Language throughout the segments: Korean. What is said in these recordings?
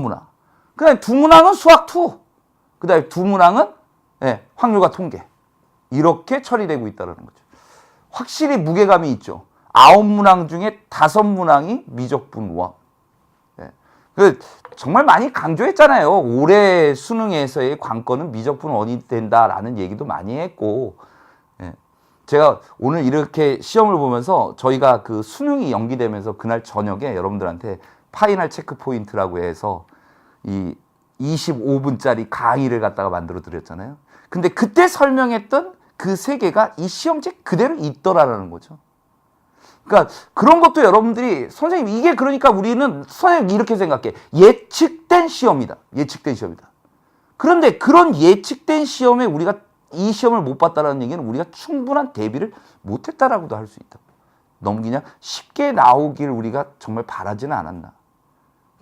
문항. 그 다음에 두 문항은 수학 2. 그 다음에 두 문항은 확률과 통계. 이렇게 처리되고 있다는 거죠. 확실히 무게감이 있죠. 9문항 중에 5문항이 미적분 원. 정말 많이 강조했잖아요. 올해 수능에서의 관건은 미적분 원이 된다라는 얘기도 많이 했고, 제가 오늘 이렇게 시험을 보면서 저희가 그 수능이 연기되면서 그날 저녁에 여러분들한테 파이널 체크 포인트라고 해서 이 25분짜리 강의를 갖다가 만들어 드렸잖아요. 근데 그때 설명했던 그 세 개가 이 시험지에 그대로 있더라라는 거죠. 그러니까 그런 것도 여러분들이 선생님 이게 그러니까 우리는 선생님 이렇게 생각해. 예측된 시험이다. 예측된 시험이다. 그런데 그런 예측된 시험에 우리가 이 시험을 못 봤다는 얘기는 우리가 충분한 대비를 못했다라고도 할 수 있다. 너무 그냥 쉽게 나오길 우리가 정말 바라지는 않았나.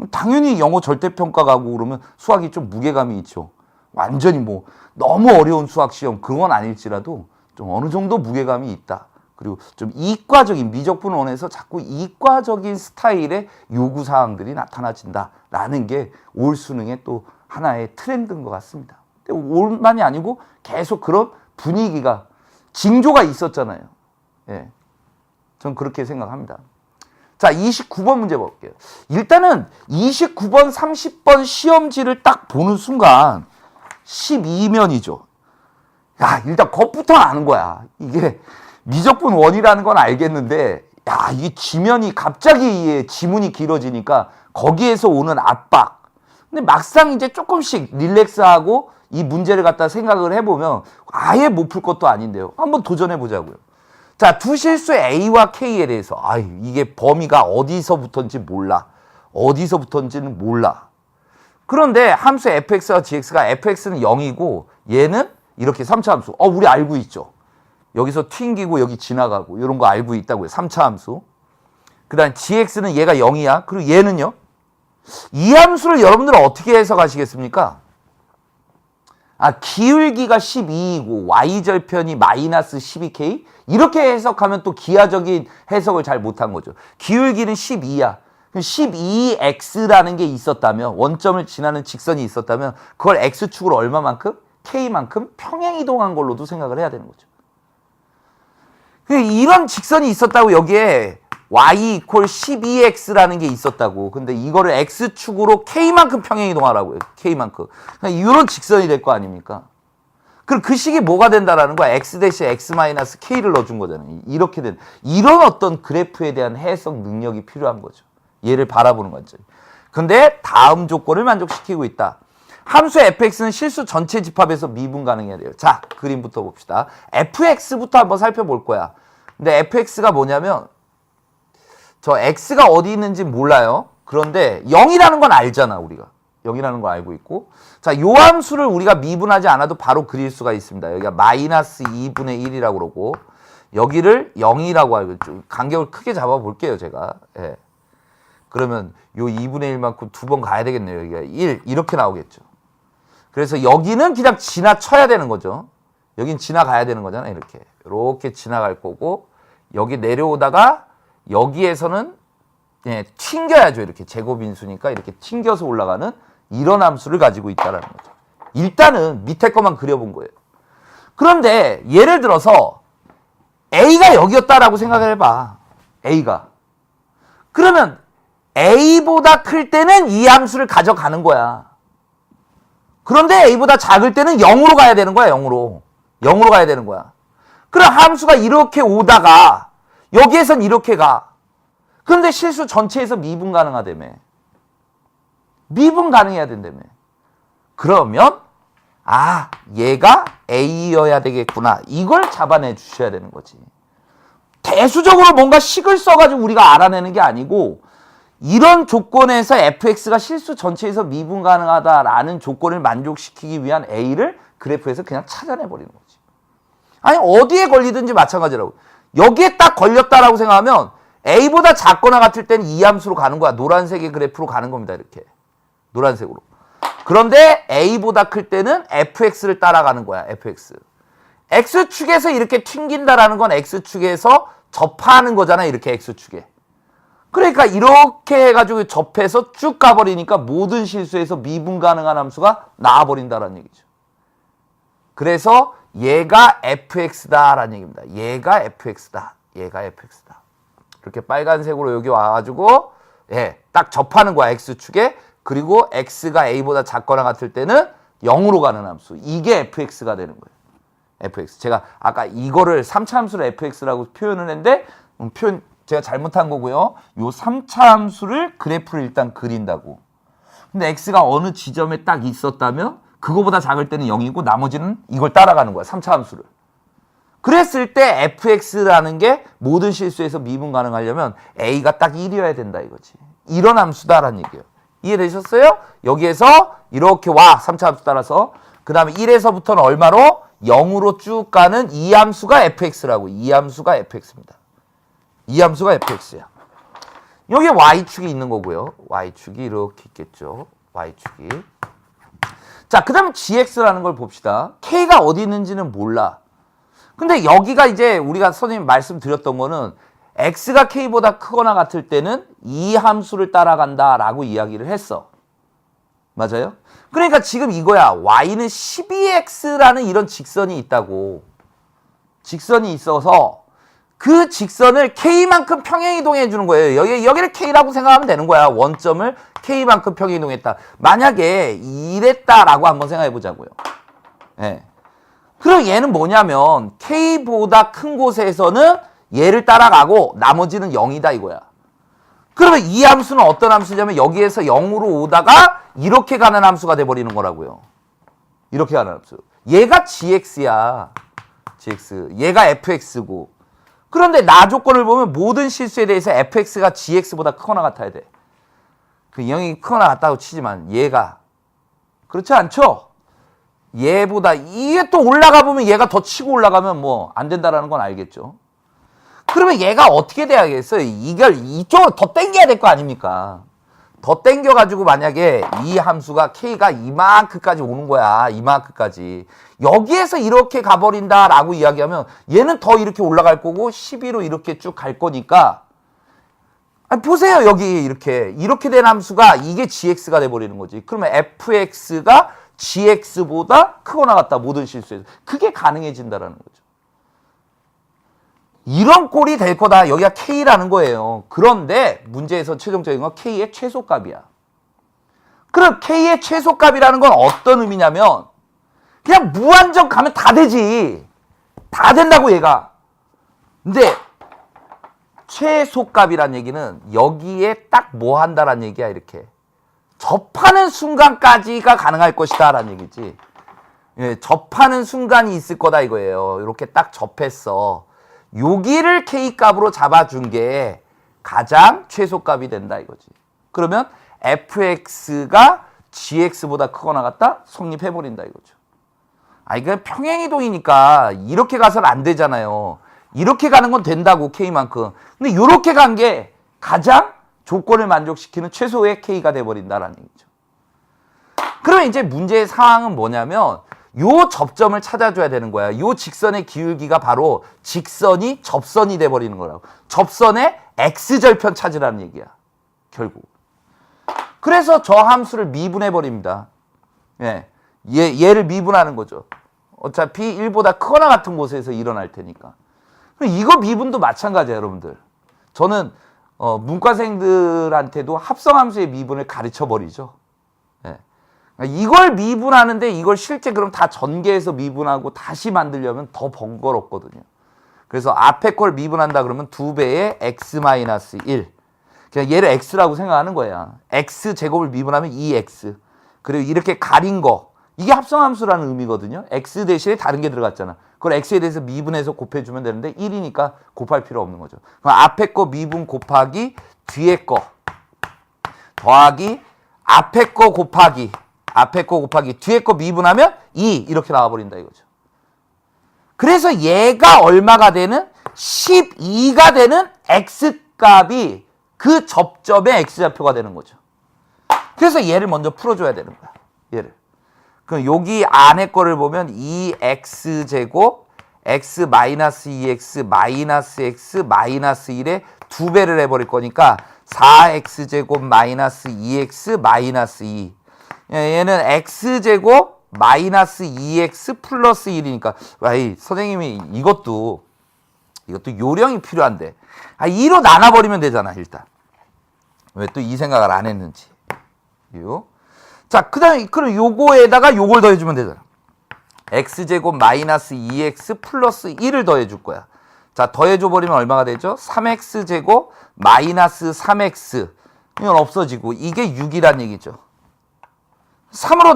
당연히 영어 절대평가 가고 그러면 수학이 좀 무게감이 있죠. 완전히 뭐 너무 어려운 수학 시험 그건 아닐지라도 좀 어느 정도 무게감이 있다. 그리고 좀 이과적인 미적분 원에서 자꾸 이과적인 스타일의 요구사항들이 나타나진다라는 게 올 수능의 또 하나의 트렌드인 것 같습니다. 근데 올만이 아니고 계속 그런 분위기가 징조가 있었잖아요. 전 그렇게 생각합니다. 자, 29번 문제 볼게요. 일단은 29번, 30번 시험지를 딱 보는 순간 12면이죠. 야, 일단 것부터 아는 거야. 이게 미적분 원이라는 건 알겠는데, 야, 이 지면이 갑자기 지문이 길어지니까 거기에서 오는 압박. 근데 막상 이제 조금씩 릴렉스하고 이 문제를 갖다 생각을 해보면 아예 못 풀 것도 아닌데요. 한번 도전해 보자고요. 자, 두 실수 A와 K에 대해서 이게 범위가 어디서부터인지 몰라. 어디서부터인지는 몰라. 그런데 함수 fx와 gx가 fx는 0이고 얘는 이렇게 3차 함수. 우리 알고 있죠. 여기서 튕기고 여기 지나가고 이런 거 알고 있다고요. 3차 함수. 그 다음 gx는 얘가 0이야. 그리고 얘는요. 이 함수를 여러분들은 어떻게 해석하시겠습니까? 기울기가 12이고 y절편이 마이너스 12k? 이렇게 해석하면 또 기하적인 해석을 잘 못한 거죠. 기울기는 12야. 12x라는 게 있었다면, 원점을 지나는 직선이 있었다면 그걸 x축으로 얼마만큼? k만큼 평행이동한 걸로도 생각을 해야 되는 거죠. 이런 직선이 있었다고 여기에 y 이퀄 12x라는 게 있었다고. 근데 이거를 x축으로 k만큼 평행이동하라고요. k만큼. 이런 직선이 될 거 아닙니까? 그럼 그 식이 뭐가 된다라는 거야? x 대신 x 마이너스 k를 넣어준 거잖아요. 이렇게 된 이런 어떤 그래프에 대한 해석 능력이 필요한 거죠. 얘를 바라보는 거죠. 근데 다음 조건을 만족시키고 있다. 함수 fx는 실수 전체 집합에서 미분 가능해야 돼요. 자, 그림부터 봅시다. fx부터 한번 살펴볼 거야. 근데 fx가 뭐냐면 저 x가 어디 있는지 몰라요. 그런데 0이라는 건 알잖아, 우리가. 0이라는 걸 알고 있고. 자, 요 함수를 우리가 미분하지 않아도 바로 그릴 수가 있습니다. 여기가 마이너스 2분의 1이라고 그러고, 여기를 0이라고 알고 있죠. 간격을 크게 잡아볼게요, 제가. 그러면 요 2분의 1만큼 두 번 가야 되겠네요. 여기가 1, 이렇게 나오겠죠. 그래서 여기는 그냥 지나쳐야 되는 거죠. 여긴 지나가야 되는 거잖아요, 이렇게. 이렇게 지나갈 거고, 여기 내려오다가, 여기에서는 튕겨야죠. 이렇게 제곱인수니까 이렇게 튕겨서 올라가는 이런 함수를 가지고 있다는 거죠. 일단은 밑에 것만 그려본 거예요. 그런데 예를 들어서 A가 여기였다라고 생각을 해봐. A가. 그러면 A보다 클 때는 이 함수를 가져가는 거야. 그런데 A보다 작을 때는 0으로 가야 되는 거야. 0으로. 0으로 가야 되는 거야. 그럼 함수가 이렇게 오다가 여기에선 이렇게 가. 그런데 실수 전체에서 미분 가능하다며. 미분 가능해야 된다며. 그러면 얘가 A여야 되겠구나. 이걸 잡아내 주셔야 되는 거지. 대수적으로 뭔가 식을 써가지고 우리가 알아내는 게 아니고 이런 조건에서 fx가 실수 전체에서 미분 가능하다라는 조건을 만족시키기 위한 A를 그래프에서 그냥 찾아내버리는 거지. 아니 어디에 걸리든지 마찬가지라고. 여기에 딱 걸렸다라고 생각하면 A보다 작거나 같을 때는 이 함수로 가는 거야. 노란색의 그래프로 가는 겁니다. 이렇게. 노란색으로. 그런데 A보다 클 때는 fx를 따라가는 거야. fx. x축에서 이렇게 튕긴다라는 건 x축에서 접하는 거잖아. 이렇게 x축에. 그러니까 이렇게 해가지고 접해서 쭉 가버리니까 모든 실수에서 미분 가능한 함수가 나와버린다라는 얘기죠. 그래서 얘가 fx다라는 얘기입니다. 얘가 fx다. 얘가 fx다. 이렇게 빨간색으로 여기 와가지고 딱 접하는 거야. x축에. 그리고 x가 a보다 작거나 같을 때는 0으로 가는 함수. 이게 fx가 되는 거예요. fx. 제가 아까 이거를 3차 함수를 fx라고 표현을 했는데 제가 잘못한 거고요. 요 3차 함수를 그래프를 일단 그린다고. 근데 x가 어느 지점에 딱 있었다면 그거보다 작을 때는 0이고 나머지는 이걸 따라가는 거야. 3차 함수를. 그랬을 때 fx라는 게 모든 실수에서 미분 가능하려면 a가 딱 1이어야 된다 이거지. 이런 함수다라는 얘기예요. 이해되셨어요? 여기에서 이렇게 와. 3차 함수 따라서. 그 다음에 1에서부터는 얼마로? 0으로 쭉 가는 이 함수가 fx라고. 이 함수가 fx입니다. 이 함수가 fx야. 여기 y축이 있는 거고요. y축이 이렇게 있겠죠. y축이. 자, 그 다음에 gx라는 걸 봅시다. k가 어디 있는지는 몰라. 근데 여기가 이제 우리가 선생님 말씀드렸던 거는 x가 k보다 크거나 같을 때는 이 함수를 따라간다라고 이야기를 했어. 맞아요? 그러니까 지금 이거야. y는 12x라는 이런 직선이 있다고. 직선이 있어서 그 직선을 k만큼 평행이동해 주는 거예요. 여기를 k라고 생각하면 되는 거야. 원점을 k만큼 평행이동했다. 만약에 이랬다라고 한번 생각해 보자고요. 예. 그럼 얘는 뭐냐면 k보다 큰 곳에서는 얘를 따라가고 나머지는 0이다 이거야. 그러면 이 함수는 어떤 함수냐면 여기에서 0으로 오다가 이렇게 가는 함수가 돼버리는 거라고요. 이렇게 가는 함수. 얘가 gx야. gx. 얘가 fx고. 그런데 나 조건을 보면 모든 실수에 대해서 fx가 gx보다 크거나 같아야 돼. 그 0이 크거나 같다고 치지만 얘가 그렇지 않죠? 얘보다 이게 또 올라가 보면 얘가 더 치고 올라가면 뭐 안 된다라는 건 알겠죠? 그러면 얘가 어떻게 돼야겠어요? 이걸 이쪽으로 더 당겨야 될 거 아닙니까? 더 당겨가지고 만약에 이 함수가 k가 이만큼까지 오는 거야. 이만큼까지. 여기에서 이렇게 가버린다라고 이야기하면 얘는 더 이렇게 올라갈 거고 12로 이렇게 쭉 갈 거니까 아니, 보세요. 여기 이렇게 된 함수가 이게 gx가 돼버리는 거지. 그러면 fx가 gx보다 크거나 같다. 모든 실수에서. 그게 가능해진다라는 거죠. 이런 꼴이 될 거다. 여기가 k라는 거예요. 그런데 문제에서 최종적인 건 k의 최소값이야. 그럼 k의 최소값이라는 건 어떤 의미냐면 그냥 무한정 가면 다 되지. 다 된다고 얘가. 근데 최소값이란 얘기는 여기에 딱 뭐 한다라는 얘기야. 이렇게. 접하는 순간까지가 가능할 것이다 라는 얘기지. 예, 접하는 순간이 있을 거다 이거예요. 이렇게 딱 접했어. 여기를 k값으로 잡아준 게 가장 최소값이 된다 이거지. 그러면 fx가 gx보다 크거나 같다? 성립해버린다 이거죠. 아, 이건 평행이동이니까 이렇게 가서는 안 되잖아요. 이렇게 가는 건 된다고 k만큼. 근데 이렇게 간 게 가장 조건을 만족시키는 최소의 k가 돼버린다라는 얘기죠. 그러면 이제 문제의 상황은 뭐냐면 요 접점을 찾아줘야 되는 거야. 요 직선의 기울기가 바로 직선이 접선이 돼버리는 거라고. 접선의 x절편 찾으라는 얘기야. 결국. 그래서 저 함수를 미분해버립니다. 예. 얘를 미분하는 거죠. 어차피 1보다 크거나 같은 곳에서 일어날 테니까. 이거 미분도 마찬가지예요, 여러분들. 저는 문과생들한테도 합성함수의 미분을 가르쳐버리죠. 예. 이걸 미분하는데 이걸 실제 그럼 다 전개해서 미분하고 다시 만들려면 더 번거롭거든요. 그래서 앞에 걸 미분한다 그러면 2배의 x-1. 그냥 얘를 x라고 생각하는 거야. x제곱을 미분하면 2x. 그리고 이렇게 가린 거. 이게 합성함수라는 의미거든요. x 대신에 다른 게 들어갔잖아. 그걸 x에 대해서 미분해서 곱해주면 되는데 1이니까 곱할 필요 없는 거죠. 그럼 앞에 거 미분 곱하기 뒤에 거 더하기 앞에 거 곱하기 뒤에 거 미분하면 2 이렇게 나와버린다 이거죠. 그래서 얘가 얼마가 되는 12가 되는 x값이 그 접점의 x좌표가 되는 거죠. 그래서 얘를 먼저 풀어줘야 되는 거야. 얘를. 그럼 여기 안에 거를 보면 2x제곱 x-2x x-1에 2배를 해버릴 거니까 4x제곱 마이너스 2x 마이너스 2. 얘는 x제곱 마이너스 2x 플러스 1이니까 와이 선생님이 이것도 요령이 필요한데 2로 나눠버리면 되잖아. 일단 왜 또 이 생각을 안 했는지. 자, 그다음에 그럼 요거에다가 요걸 더해주면 되잖아. x제곱 마이너스 2x 플러스 1을 더해줄 거야. 자, 더해줘버리면 얼마가 되죠? 3x제곱 마이너스 3x. 이건 없어지고 이게 6이란 얘기죠. 3으로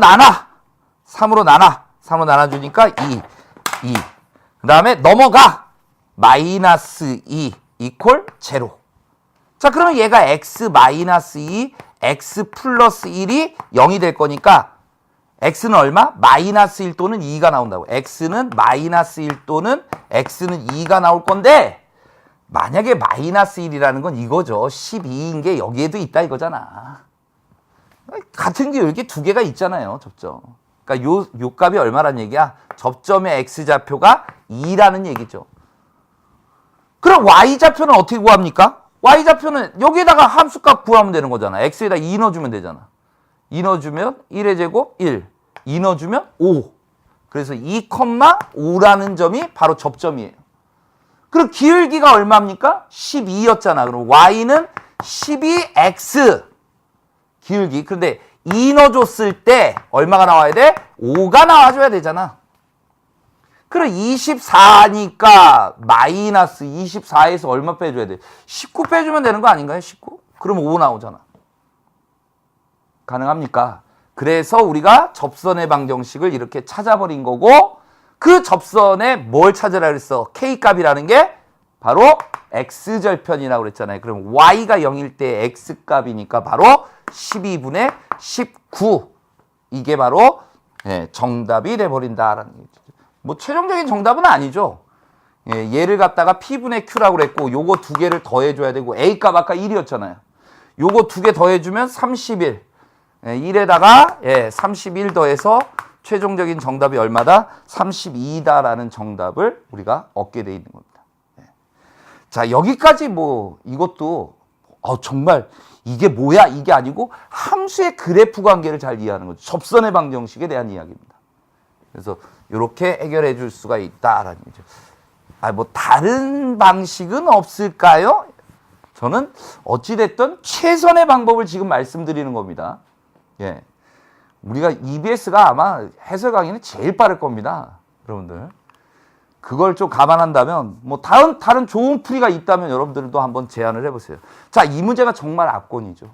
나눠주니까 2. 그 다음에 넘어가. 마이너스 2 이퀄 제로. 자, 그러면 얘가 x 마이너스 2, x 플러스 1이 0이 될 거니까 x는 얼마? 마이너스 1 또는 2가 나온다고. x는 마이너스 1 또는 x는 2가 나올 건데 만약에 마이너스 1이라는 건 이거죠. 12인 게 여기에도 있다 이거잖아. 같은 게 이렇게 두 개가 있잖아요. 접점. 그러니까 요 값이 얼마란 얘기야? 접점의 x좌표가 2라는 얘기죠. 그럼 y좌표는 어떻게 구합니까? y좌표는 여기에다가 함수값 구하면 되는 거잖아. x에다 2 넣어주면 되잖아. 2 넣어주면 1의 제곱 1. 2 넣어주면 5. 그래서 2,5라는 점이 바로 접점이에요. 그럼 기울기가 얼마입니까? 12였잖아. 그럼 y는 12x. 기울기. 그런데 2 넣어줬을 때 얼마가 나와야 돼? 5가 나와줘야 되잖아. 그럼 24니까 마이너스 24에서 얼마 빼줘야 돼? 19 빼주면 되는 거 아닌가요? 19? 그럼 5 나오잖아. 가능합니까? 그래서 우리가 접선의 방정식을 이렇게 찾아버린 거고 그 접선에 뭘 찾으라 그랬어? K값이라는 게 바로 X절편이라고 그랬잖아요. 그럼 Y가 0일 때 X값이니까 바로 12분의 19. 이게 바로 정답이 돼버린다라는 얘기죠. 뭐 최종적인 정답은 아니죠. 얘를 갖다가 P분의 Q라고 그랬고 요거 두 개를 더해줘야 되고 A값 아까 1이었잖아요. 요거 두 개 더해주면 31. 1에다가 31 더해서 최종적인 정답이 얼마다? 32다라는 정답을 우리가 얻게 돼 있는 겁니다. 자, 여기까지 뭐 이것도 정말 이게 뭐야 이게 아니고 함수의 그래프 관계를 잘 이해하는 거죠. 접선의 방정식에 대한 이야기입니다. 그래서 이렇게 해결해 줄 수가 있다라는 거죠. 뭐 다른 방식은 없을까요? 저는 어찌됐든 최선의 방법을 지금 말씀드리는 겁니다. 우리가 EBS가 아마 해설 강의는 제일 빠를 겁니다. 여러분들. 그걸 좀 감안한다면 뭐 다른 좋은 풀이가 있다면 여러분들도 한번 제안을 해보세요. 자, 이 문제가 정말 압권이죠.